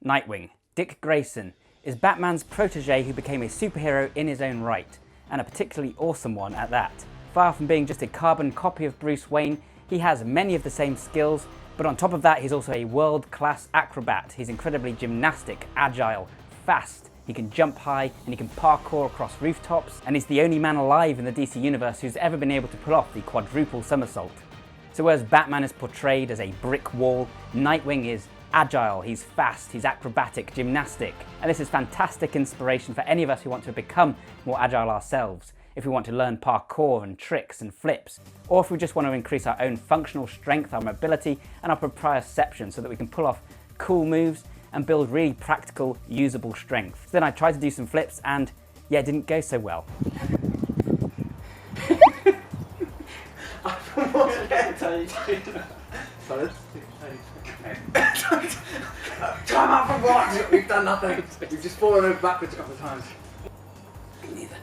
Nightwing, Dick Grayson, is Batman's protege who became a superhero in his own right, and a particularly awesome one at that. Far from being just a carbon copy of Bruce Wayne, he has many of the same skills, but on top of that he's also a world-class acrobat. He's incredibly gymnastic, agile, fast, he can jump high, and he can parkour across rooftops, and he's the only man alive in the DC universe who's ever been able to pull off the quadruple somersault. So whereas Batman is portrayed as a brick wall, Nightwing is agile, he's fast, he's acrobatic, gymnastic, and this is fantastic inspiration for any of us who want to become more agile ourselves, if we want to learn parkour and tricks and flips, or if we just want to increase our own functional strength, our mobility, and our proprioception so that we can pull off cool moves and build really practical, usable strength. So then I tried to do some flips and yeah, it didn't go so well. Time out for what? We've done nothing. We've just fallen over backwards a couple of times. Neither.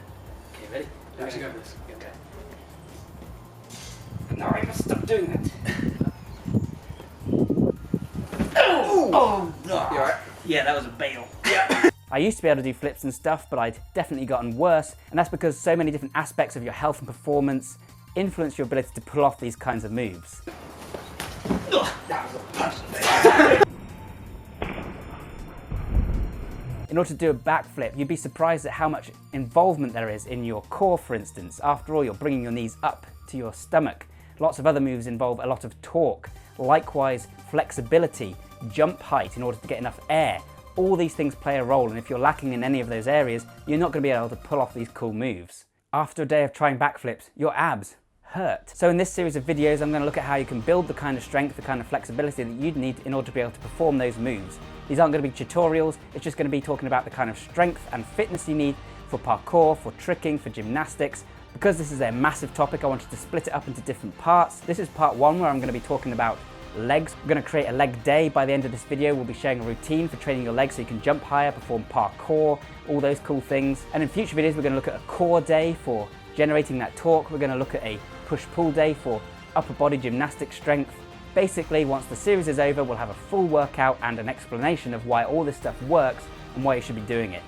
Okay, ready? No, actually go for this. Okay. No, I must stop doing that. Oh! You alright? Yeah, that was a bail. Yeah. I used to be able to do flips and stuff, but I'd definitely gotten worse, and that's because so many different aspects of your health and performance influence your ability to pull off these kinds of moves. That was a punch. In order to do a backflip, you'd be surprised at how much involvement there is in your core, for instance. After all, you're bringing your knees up to your stomach. Lots of other moves involve a lot of torque. Likewise, flexibility, jump height in order to get enough air. All these things play a role, and if you're lacking in any of those areas, you're not going to be able to pull off these cool moves. After a day of trying backflips, your abs hurt. So in this series of videos, I'm going to look at how you can build the kind of strength, the kind of flexibility that you'd need in order to be able to perform those moves. These aren't going to be tutorials, it's just going to be talking about the kind of strength and fitness you need for parkour, for tricking, for gymnastics. Because this is a massive topic, I wanted to split it up into different parts. This is part one, where I'm going to be talking about legs. We're going to create a leg day. By the end of this video, we'll be sharing a routine for training your legs so you can jump higher, perform parkour, all those cool things. And in future videos, we're going to look at a core day for generating that torque. We're going to look at a push-pull day for upper body gymnastic strength. Basically, once the series is over, we'll have a full workout and an explanation of why all this stuff works and why you should be doing it.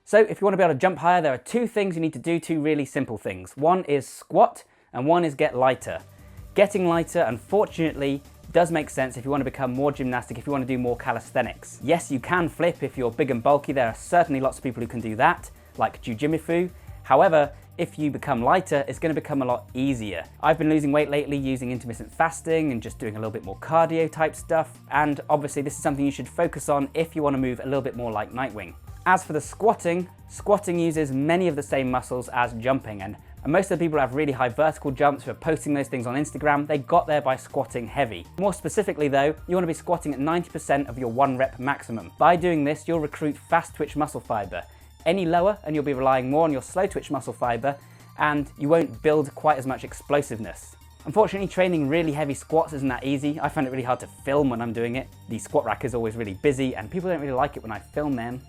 So if you want to be able to jump higher, there are two things you need to do, two really simple things. One is squat and one is get lighter. Getting lighter, unfortunately, does make sense if you want to become more gymnastic, if you want to do more calisthenics. Yes, you can flip if you're big and bulky. There are certainly lots of people who can do that, like Jiu-Jimifu. However, if you become lighter, it's going to become a lot easier. I've been losing weight lately using intermittent fasting and just doing a little bit more cardio type stuff. And obviously this is something you should focus on if you want to move a little bit more like Nightwing. As for the squatting uses many of the same muscles as jumping, and most of the people who have really high vertical jumps who are posting those things on Instagram, they got there by squatting heavy. More specifically though, you want to be squatting at 90% of your 1 rep maximum. By doing this, you'll recruit fast twitch muscle fiber. Any lower and you'll be relying more on your slow twitch muscle fiber, and you won't build quite as much explosiveness. Unfortunately, training really heavy squats isn't that easy. I find it really hard to film when I'm doing it. The squat rack is always really busy and people don't really like it when I film them.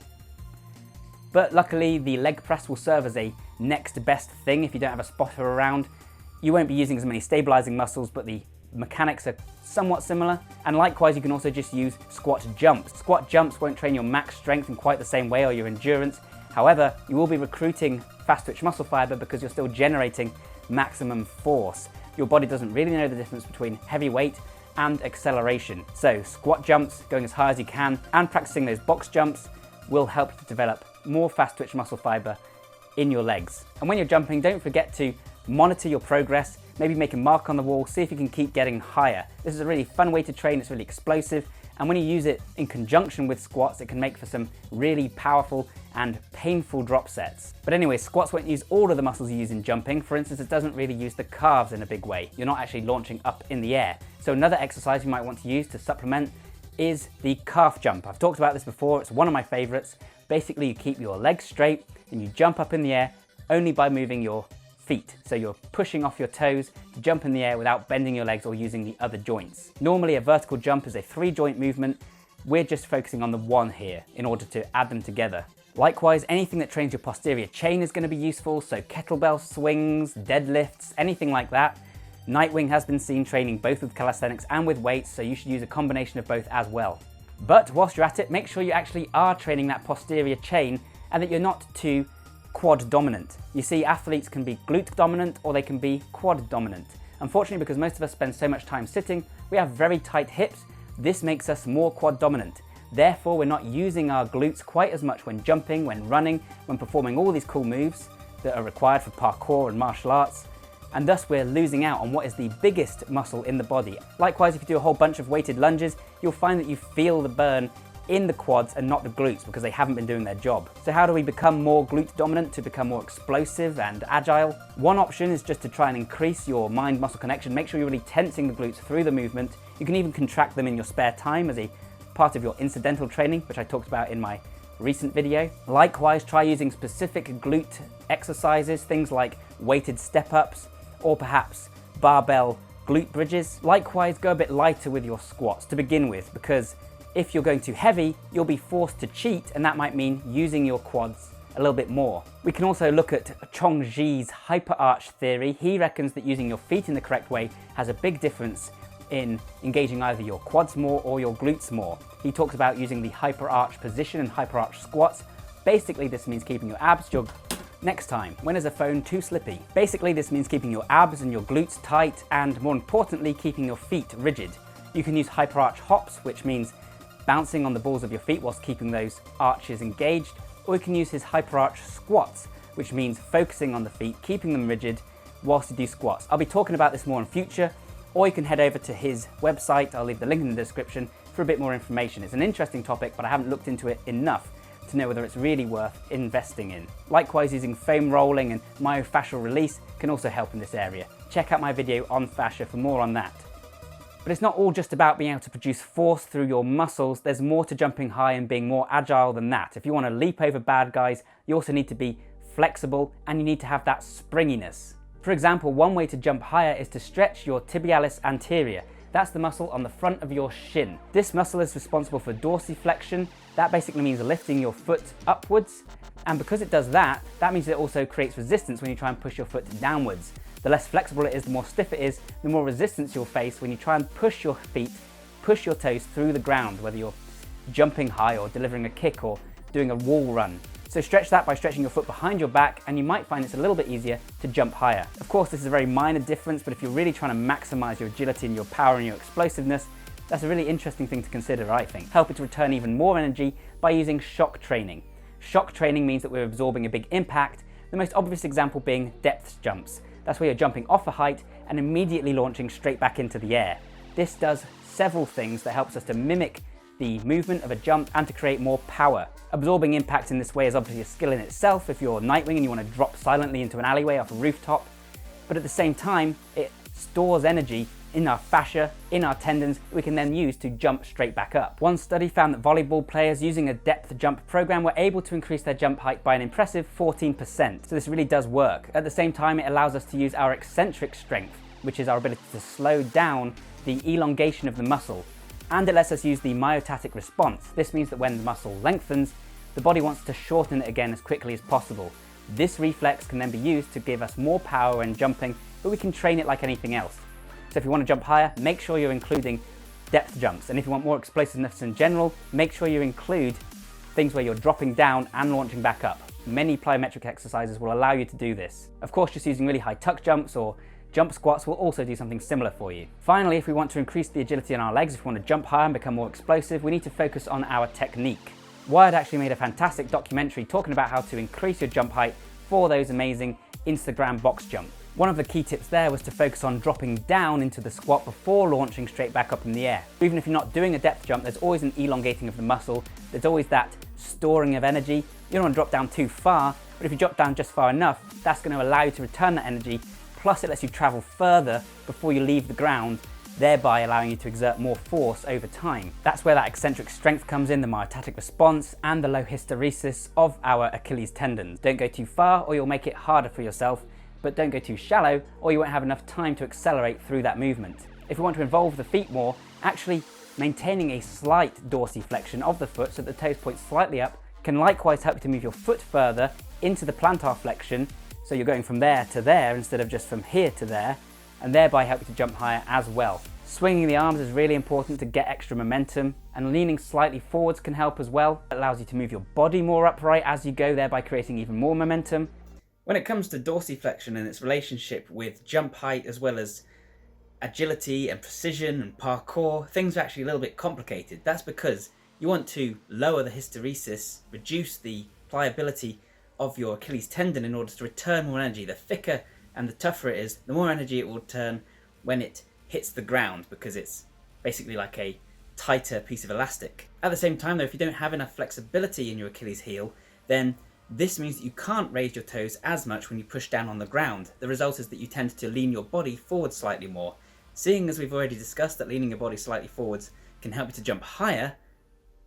But luckily, the leg press will serve as a next best thing if you don't have a spotter around. You won't be using as many stabilizing muscles, but the mechanics are somewhat similar. And likewise, you can also just use squat jumps. Squat jumps won't train your max strength in quite the same way or your endurance. However, you will be recruiting fast twitch muscle fiber because you're still generating maximum force. Your body doesn't really know the difference between heavy weight and acceleration. So squat jumps, going as high as you can, and practicing those box jumps will help you to develop more fast twitch muscle fiber in your legs. And when you're jumping, don't forget to monitor your progress, maybe make a mark on the wall, see if you can keep getting higher. This is a really fun way to train, it's really explosive, and when you use it in conjunction with squats, it can make for some really powerful and painful drop sets. But anyway, squats won't use all of the muscles you use in jumping. For instance, it doesn't really use the calves in a big way. You're not actually launching up in the air. So another exercise you might want to use to supplement is the calf jump. I've talked about this before, it's one of my favorites. Basically, you keep your legs straight and you jump up in the air only by moving your feet. So you're pushing off your toes to jump in the air without bending your legs or using the other joints. Normally, a vertical jump is a 3-joint movement. We're just focusing on the one here in order to add them together. Likewise, anything that trains your posterior chain is going to be useful, so kettlebell swings, deadlifts, anything like that. Nightwing has been seen training both with calisthenics and with weights, so you should use a combination of both as well. But whilst you're at it, make sure you actually are training that posterior chain and that you're not too quad dominant. You see, athletes can be glute dominant or they can be quad dominant. Unfortunately, because most of us spend so much time sitting, we have very tight hips. This makes us more quad dominant. Therefore, we're not using our glutes quite as much when jumping, when running, when performing all these cool moves that are required for parkour and martial arts. And thus we're losing out on what is the biggest muscle in the body. Likewise, if you do a whole bunch of weighted lunges, you'll find that you feel the burn in the quads and not the glutes because they haven't been doing their job. So how do we become more glute dominant to become more explosive and agile? One option is just to try and increase your mind-muscle connection. Make sure you're really tensing the glutes through the movement. You can even contract them in your spare time as a part of your incidental training, which I talked about in my recent video. Likewise, try using specific glute exercises, things like weighted step-ups, or perhaps barbell glute bridges. Likewise, go a bit lighter with your squats to begin with, because if you're going too heavy, you'll be forced to cheat, and that might mean using your quads a little bit more. We can also look at Chongji's hyperarch theory. He reckons that using your feet in the correct way has a big difference in engaging either your quads more or your glutes more. He talks about using the hyperarch position and hyperarch squats. Basically, this means keeping your abs. Next time, when is a phone too slippy? Basically, this means keeping your abs and your glutes tight, and more importantly, keeping your feet rigid. You can use hyperarch hops, which means bouncing on the balls of your feet whilst keeping those arches engaged, or you can use his hyperarch squats, which means focusing on the feet, keeping them rigid whilst you do squats. I'll be talking about this more in future, or you can head over to his website. I'll leave the link in the description for a bit more information. It's an interesting topic, but I haven't looked into it enough to know whether it's really worth investing in. Likewise, using foam rolling and myofascial release can also help in this area. Check out my video on fascia for more on that. But it's not all just about being able to produce force through your muscles. There's more to jumping high and being more agile than that. If you want to leap over bad guys, you also need to be flexible and you need to have that springiness. For example, one way to jump higher is to stretch your tibialis anterior. That's the muscle on the front of your shin. This muscle is responsible for dorsiflexion. That basically means lifting your foot upwards. And because it does that, that means it also creates resistance when you try and push your foot downwards. The less flexible it is, the more stiff it is, the more resistance you'll face when you try and push your feet, push your toes through the ground, whether you're jumping high or delivering a kick or doing a wall run. So stretch that by stretching your foot behind your back, and you might find it's a little bit easier to jump higher. Of course, this is a very minor difference, but if you're really trying to maximize your agility and your power and your explosiveness, that's a really interesting thing to consider, I think. Help it to return even more energy by using shock training. Shock training means that we're absorbing a big impact, the most obvious example being depth jumps. That's where you're jumping off a height and immediately launching straight back into the air. This does several things that helps us to mimic the movement of a jump and to create more power. Absorbing impact in this way is obviously a skill in itself if you're Nightwing and you want to drop silently into an alleyway off a rooftop, but at the same time it stores energy in our fascia, in our tendons, we can then use to jump straight back up. One study found that volleyball players using a depth jump program were able to increase their jump height by an impressive 14%. So this really does work. At the same time, it allows us to use our eccentric strength, which is our ability to slow down the elongation of the muscle. And it lets us use the myotatic response. This means that when the muscle lengthens, the body wants to shorten it again as quickly as possible. This reflex can then be used to give us more power when jumping, but we can train it like anything else. So if you want to jump higher, make sure you're including depth jumps. And if you want more explosiveness in general, make sure you include things where you're dropping down and launching back up. Many plyometric exercises will allow you to do this. Of course, just using really high tuck jumps or jump squats will also do something similar for you. Finally, if we want to increase the agility in our legs, if we want to jump higher and become more explosive, we need to focus on our technique. Wired actually made a fantastic documentary talking about how to increase your jump height for those amazing Instagram box jumps. One of the key tips there was to focus on dropping down into the squat before launching straight back up in the air. Even if you're not doing a depth jump, there's always an elongating of the muscle. There's always that storing of energy. You don't want to drop down too far, but if you drop down just far enough, that's going to allow you to return that energy. Plus it lets you travel further before you leave the ground, thereby allowing you to exert more force over time. That's where that eccentric strength comes in, the myotatic response, and the low hysteresis of our Achilles tendons. Don't go too far or you'll make it harder for yourself, but don't go too shallow or you won't have enough time to accelerate through that movement. If you want to involve the feet more, actually maintaining a slight dorsiflexion of the foot so that the toes point slightly up can likewise help you to move your foot further into the plantar flexion, so you're going from there to there instead of just from here to there, and thereby help you to jump higher as well. Swinging the arms is really important to get extra momentum, and leaning slightly forwards can help as well. It allows you to move your body more upright as you go, thereby creating even more momentum. When it comes to dorsiflexion and its relationship with jump height as well as agility and precision and parkour, things are actually a little bit complicated. That's because you want to lower the hysteresis, reduce the pliability of your Achilles tendon in order to return more energy. The thicker and the tougher it is, the more energy it will return when it hits the ground, because it's basically like a tighter piece of elastic. At the same time though, if you don't have enough flexibility in your Achilles heel, then this means that you can't raise your toes as much when you push down on the ground. The result is that you tend to lean your body forward slightly more. Seeing as we've already discussed that leaning your body slightly forwards can help you to jump higher,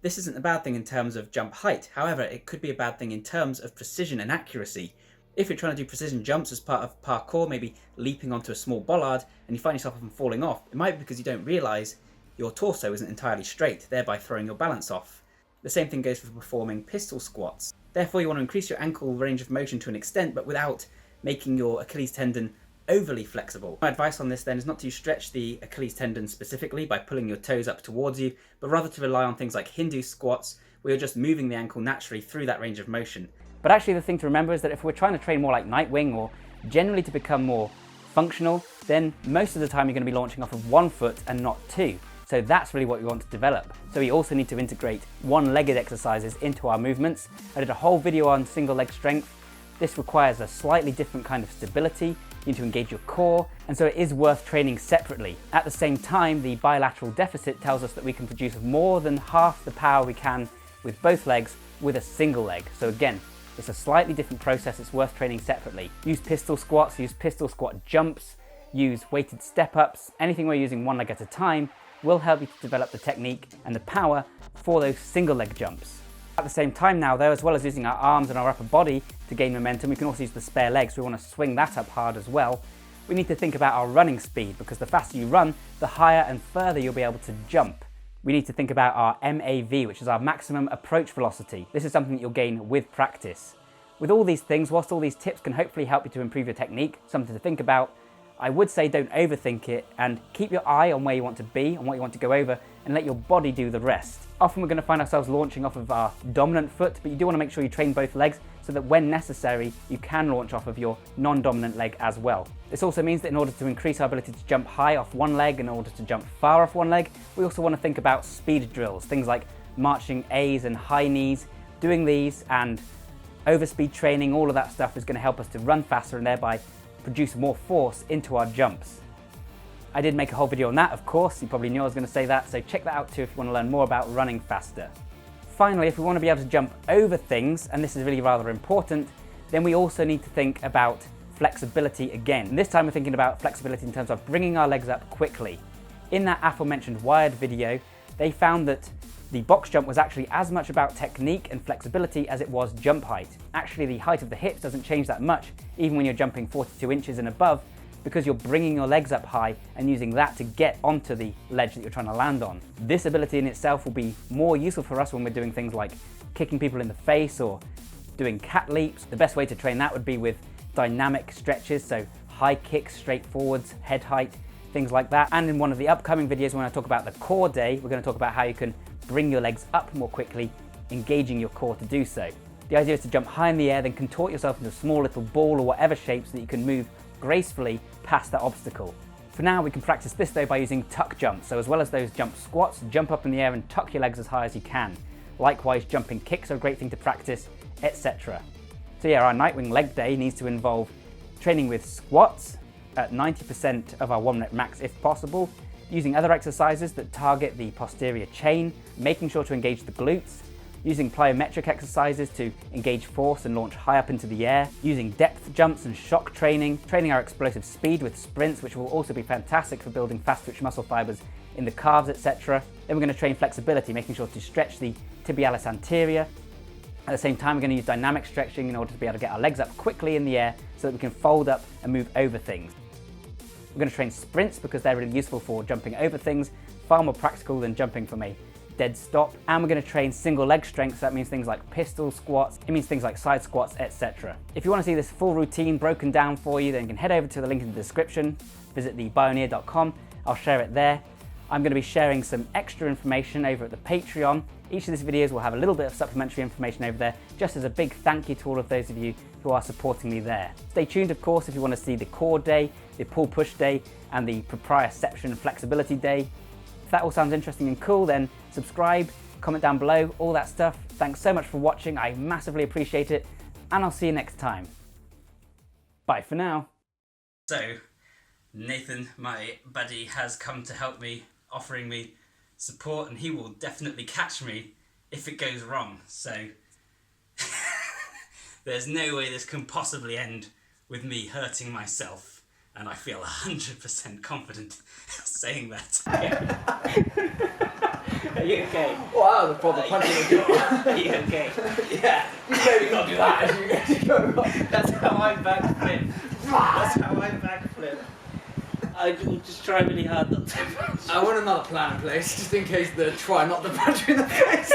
this isn't a bad thing in terms of jump height. However, it could be a bad thing in terms of precision and accuracy. If you're trying to do precision jumps as part of parkour, maybe leaping onto a small bollard, and you find yourself often falling off, it might be because you don't realise your torso isn't entirely straight, thereby throwing your balance off. The same thing goes for performing pistol squats. Therefore, you want to increase your ankle range of motion to an extent, but without making your Achilles tendon overly flexible. My advice on this then is not to stretch the Achilles tendon specifically by pulling your toes up towards you, but rather to rely on things like Hindu squats, where you're just moving the ankle naturally through that range of motion. But actually the thing to remember is that if we're trying to train more like Nightwing, or generally to become more functional, then most of the time you're going to be launching off of one foot and not two. So that's really what we want to develop. So we also need to integrate one-legged exercises into our movements. I did a whole video on single leg strength. This requires a slightly different kind of stability. You need to engage your core, and so it is worth training separately. At the same time, the bilateral deficit tells us that we can produce more than half the power we can with both legs with a single leg. So again, it's a slightly different process. It's worth training separately. Use pistol squats, use pistol squat jumps, use weighted step-ups. Anything where you're using one leg at a time will help you to develop the technique and the power for those single leg jumps. At the same time now though, as well as using our arms and our upper body to gain momentum, we can also use the spare legs. We want to swing that up hard as well. We need to think about our running speed, because the faster you run, the higher and further you'll be able to jump. We need to think about our MAV, which is our maximum approach velocity. This is something that you'll gain with practice. With all these things, whilst all these tips can hopefully help you to improve your technique, something to think about, I would say don't overthink it and keep your eye on where you want to be and what you want to go over, and let your body do the rest. Often we're going to find ourselves launching off of our dominant foot, but you do want to make sure you train both legs so that when necessary, you can launch off of your non-dominant leg as well. This also means that in order to increase our ability to jump high off one leg, in order to jump far off one leg, we also want to think about speed drills, things like marching A's and high knees. Doing these and overspeed training, all of that stuff is going to help us to run faster and thereby produce more force into our jumps. I did make a whole video on that, of course. You probably knew I was going to say that, so check that out too if you want to learn more about running faster. Finally, if we want to be able to jump over things, and this is really rather important, then we also need to think about flexibility again. And this time we're thinking about flexibility in terms of bringing our legs up quickly. In that aforementioned Wired video, they found that the box jump was actually as much about technique and flexibility as it was jump height. Actually, the height of the hips doesn't change that much, even when you're jumping 42 inches and above, because you're bringing your legs up high and using that to get onto the ledge that you're trying to land on. This ability in itself will be more useful for us when we're doing things like kicking people in the face or doing cat leaps. The best way to train that would be with dynamic stretches, so high kicks, straight forwards, head height, things like that. And in one of the upcoming videos when I talk about the core day, we're going to talk about how you can bring your legs up more quickly, engaging your core to do so. The idea is to jump high in the air, then contort yourself into a small little ball or whatever shape so that you can move gracefully past that obstacle. For now, we can practice this though by using tuck jumps. So as well as those jump squats, jump up in the air and tuck your legs as high as you can. Likewise, jumping kicks are a great thing to practice, etc. So yeah, our Nightwing leg day needs to involve training with squats at 90% of our 1 minute max if possible, using other exercises that target the posterior chain, making sure to engage the glutes, using plyometric exercises to engage force and launch high up into the air, using depth jumps and shock training, training our explosive speed with sprints, which will also be fantastic for building fast twitch muscle fibers in the calves, etc. Then we're going to train flexibility, making sure to stretch the tibialis anterior. At the same time, we're going to use dynamic stretching in order to be able to get our legs up quickly in the air so that we can fold up and move over things. We're going to train sprints because they're really useful for jumping over things, far more practical than jumping from a dead stop. And we're going to train single leg strength, so that means things like pistol squats, it means things like side squats, etc. If you want to see this full routine broken down for you, then you can head over to the link in the description. visit thebioneer.com. I'll share it there. I'm going to be sharing some extra information over at the Patreon. Each of these videos will have a little bit of supplementary information over there, just as a big thank you to all of those of you who are supporting me there. Stay tuned, of course, if you want to see the core day, the pull-push day, and the proprioception flexibility day. If that all sounds interesting and cool, then subscribe, comment down below, all that stuff. Thanks so much for watching. I massively appreciate it, and I'll see you next time. Bye for now. So, Nathan, my buddy, has come to help me, offering me support, and he will definitely catch me if it goes wrong. So there's no way this can possibly end with me hurting myself, and I feel 100% confident saying that. Are you okay? Wow, the proper punching the jaw. Are you okay? Yeah, you maybe not do that as you go. That's how I backflip. That's how I backflip. I will just try really hard not to punch. I want another plan in place, just in case they try not to punch you in the face.